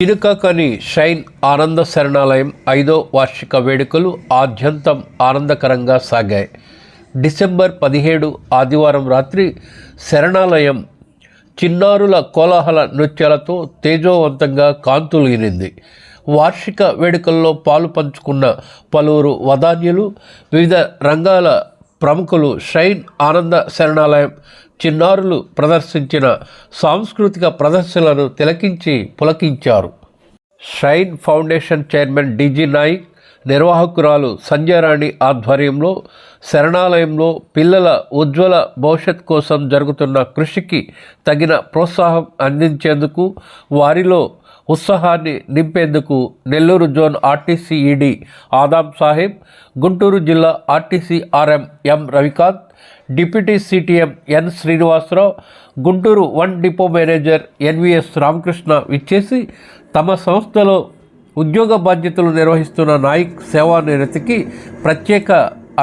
చినుకాకాని shine ఆనంద శరణాలయం 5వ వార్షిక వేడుకలు ఆద్యంతం ఆనందకరంగా సాగాయి. డిసెంబర్ 17 ఆదివారం రాత్రి శరణాలయం చిన్నారుల కోలాహల నృత్యాలతో తేజోవంతంగా కాంతులీనింది. వార్షిక వేడుకల్లో పాలు పంచుకున్న పలువురు వదాన్యులు, వివిధ రంగాల ప్రముఖులు షైన్ ఆనంద శరణాలయం చిన్నారులు ప్రదర్శించిన సాంస్కృతిక ప్రదర్శనలను తిలకించి పులకించారు. షైన్ ఫౌండేషన్ చైర్మన్ డిజి నాయక్, నిర్వాహకురాలు సంధ్యారాణి ఆధ్వర్యంలో శరణాలయంలో పిల్లల ఉజ్వల భవిష్యత్ కోసం జరుగుతున్న కృషికి తగిన ప్రోత్సాహం అందించేందుకు, వారిలో ఉత్సాహాన్ని నింపేందుకు Nellore zone RTC ED Adam Saheb, Guntur జిల్లా RTC RM M Ravikanth, deputy CTM N Srinivasarao, Guntur 1 depot manager NVS Ramakrishna విచ్చేసి తమ సంస్థలో ఉద్యోగ బాధ్యతలు నిర్వహిస్తున్న నాయక్ సేవానిరతికి ప్రత్యేక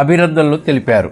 అభినందనలు తెలిపారు.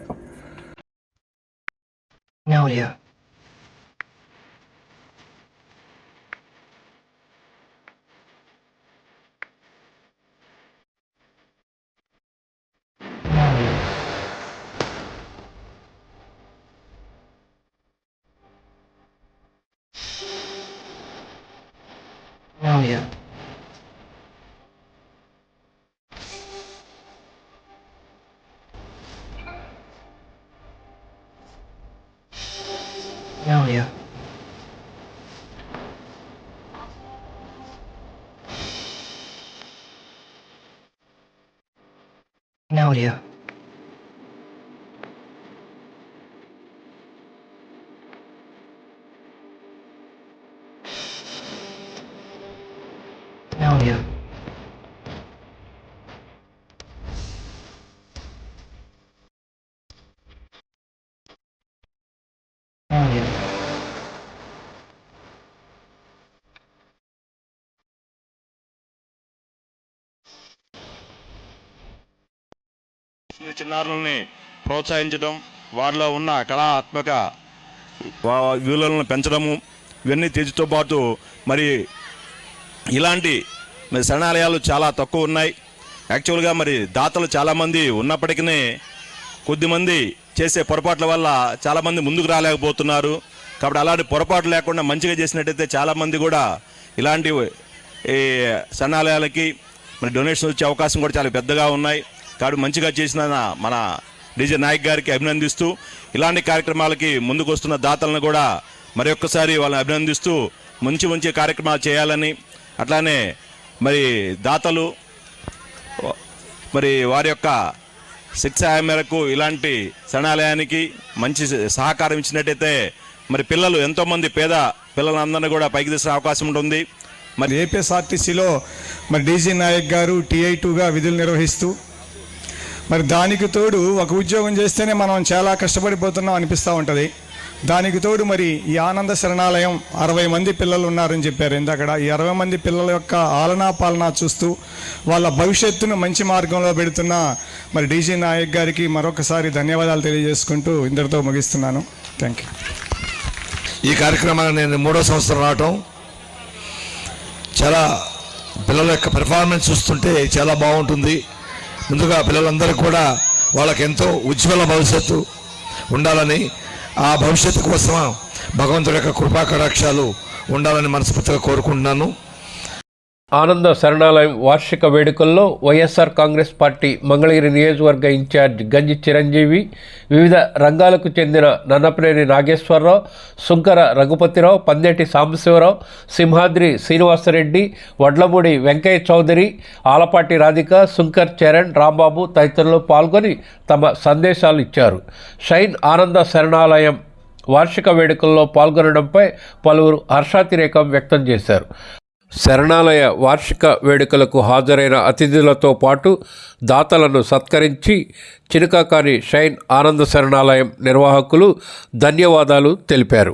చిన్నారులని ప్రోత్సహించడం, వారిలో ఉన్న కళాత్మక విలువలను పెంచడము, ఇవన్నీ తెచ్చితో పాటు మరి ఇలాంటి శరణాలయాలు చాలా తక్కువ ఉన్నాయి. యాక్చువల్గా మరి దాతలు చాలామంది ఉన్నప్పటికీ కొద్దిమంది చేసే పొరపాట్ల వల్ల చాలామంది ముందుకు రాలేకపోతున్నారు. కాబట్టి అలాంటి పొరపాటు లేకుండా మంచిగా చేసినట్టయితే చాలామంది కూడా ఇలాంటి ఈ శరణాలయాలకి మరి డొనేషన్ వచ్చే అవకాశం కూడా చాలా పెద్దగా ఉన్నాయి. కాబట్టి మంచిగా చేసిన మన డిజే నాయక్ గారికి అభినందిస్తూ, ఇలాంటి కార్యక్రమాలకి ముందుకు వస్తున్న దాతలను కూడా మరి ఒక్కసారి వాళ్ళని అభినందిస్తూ మంచి మంచి కార్యక్రమాలు చేయాలని, అట్లానే మరి దాతలు మరి వారి యొక్క శిక్ష మేరకు ఇలాంటి శరణాలయానికి మంచి సహకారం ఇచ్చినట్టయితే మరి పిల్లలు ఎంతోమంది పేద పిల్లలందరినీ కూడా పైకి తీసే అవకాశం ఉంటుంది. మరి ఏపీఎస్ఆర్టీసీలో మరి డిజి నాయక్ గారు TI2గా విధులు నిర్వహిస్తూ, మరి దానికి తోడు ఒక ఉద్యోగం చేస్తేనే మనం చాలా కష్టపడిపోతున్నాం అనిపిస్తూ ఉంటుంది. దానికి తోడు మరి ఈ ఆనంద శరణాలయం 60 మంది పిల్లలు ఉన్నారని చెప్పారు ఇందాక. ఈ 60 మంది పిల్లల యొక్క ఆలనా పాలనా చూస్తూ వాళ్ళ భవిష్యత్తును మంచి మార్గంలో పెడుతున్న మరి డిజి నాయక్ గారికి మరొకసారి ధన్యవాదాలు తెలియజేసుకుంటూ ఇందరితో ముగిస్తున్నాను. Thank you. ఈ కార్యక్రమాన్ని నేను 3వ సంవత్సరం రావటం, చాలా పిల్లల యొక్క పెర్ఫార్మెన్స్ చూస్తుంటే చాలా బాగుంటుంది. ముందుగా పిల్లలందరూ కూడా వాళ్ళకి ఎంతో ఉజ్వల భవిష్యత్తు ఉండాలని, ఆ భవిష్యత్తు కోసం భగవంతుడి యొక్క కృపా కటాక్షాలు ఉండాలని మనస్ఫూర్తిగా కోరుకుంటున్నాను. ఆనంద శరణాలయం వార్షిక వేడుకల్లో వైఎస్ఆర్ కాంగ్రెస్ పార్టీ మంగళగిరి నియోజకవర్గ ఇన్ఛార్జ్ గంజి చిరంజీవి, వివిధ రంగాలకు చెందిన నన్నపనేని నాగేశ్వరరావు, సుంకర రఘుపతిరావు, పందేటి సాంబశివరావు, సింహాద్రి శ్రీనివాసరెడ్డి, వడ్లమూడి వెంకయ్య చౌదరి, ఆలపాటి రాధిక, సుంకర్ చరణ్, రాంబాబు తదితరులు పాల్గొని తమ సందేశాలు ఇచ్చారు. షైన్ ఆనంద శరణాలయం వార్షిక వేడుకల్లో పాల్గొనడంపై పలువురు హర్షాతిరేకం వ్యక్తం చేశారు. శరణాలయ వార్షిక వేడుకలకు హాజరైన అతిథులతో పాటు దాతలను సత్కరించి చినుకాకాని షైన్ ఆనంద శరణాలయం నిర్వాహకులు ధన్యవాదాలు తెలిపారు.